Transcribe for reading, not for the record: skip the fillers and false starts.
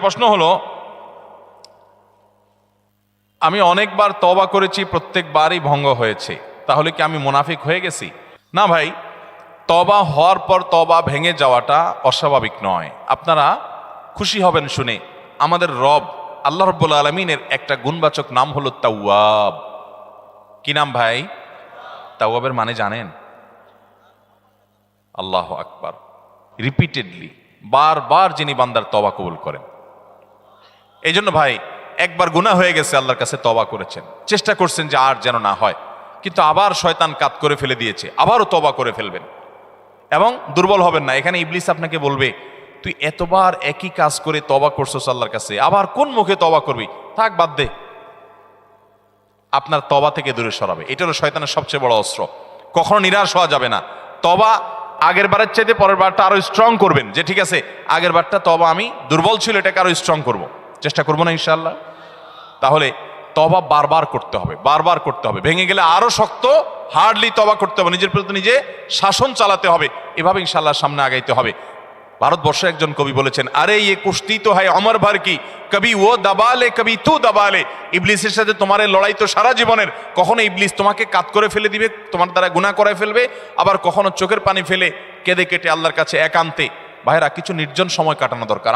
প্রশ্ন হলো, আমি অনেকবার তওবা করেছি, প্রত্যেকবারই ভঙ্গ হয়েছে, তাহলে কি আমি মুনাফিক হয়ে গেছি? না ভাই, তওবা হওয়ার পর তওবা ভেঙে যাওয়াটা অস্বাভাবিক নয়। আপনারা খুশি হবেন শুনে, আমাদের রব আল্লাহ রাব্বুল আলামিনের একটা গুণবাচক নাম হলো তাওয়াব। কি নাম ভাই? তাওয়াবের মানে জানেন? আল্লাহু আকবার। রিপিটেডলি, বারবার যিনি বান্দার তওবা কবুল করেন। এই জন্য ভাই, একবার গুনাহ হয়ে গেছে, আল্লাহর কাছে তওবা করেছেন, চেষ্টা করছেন যে আর যেন না হয়, কিন্তু আবার শয়তান কাত করে ফেলে দিয়েছে, আবারও তওবা করে ফেলবেন এবং দুর্বল হবেন না। এখানে ইবলিস আপনাকে বলবে, তুই এতবার একই কাজ করে তওবা করছস আল্লাহর কাছে, আবার কোন মুখে তওবা করবি? থাক, বাদ দে। আপনার তওবা থেকে দূরে সরাবে। এটা হলো শয়তানের সবচেয়ে বড় অস্ত্র। কখনো নিরাশ হওয়া যাবে না। তওবা আগের বারের চাইতে পরের বারটা আরো স্ট্রং করবেন, যে ঠিক আছে আগের বারটা তওবা আমি দুর্বল ছিল, এটাকে আরো স্ট্রং করব, চেষ্টা করবো না ইনশাআল্লাহ। তাহলে তওবা বারবার করতে হবে, বারবার করতে হবে। ভেঙে গেলে আরো শক্ত হার্ডলি তওবা করতে হবে, নিজের প্রতি নিজে শাসন চালাতে হবে। এভাবে ইনশাআল্লাহ সামনে আগাইতে হবে। ভারতবর্ষে একজন কবি বলেছেন, আরে ইয়ে কুস্তি তো হয় অমর ভর কি, কবি ও দাবালে কবি তু দাবালে। ইবলিসের সাথে তোমার লড়াই তো সারা জীবনের। কখনো ইবলিস তোমাকে কাত করে ফেলে দিবে, তোমার দ্বারা গুনাহ করে ফেলবে, আবার কখনো চোখের পানি ফেলে কেঁদে কেটে আল্লাহর কাছে একান্তে। ভাইরা, কিছু নির্জন সময় কাটানো দরকার।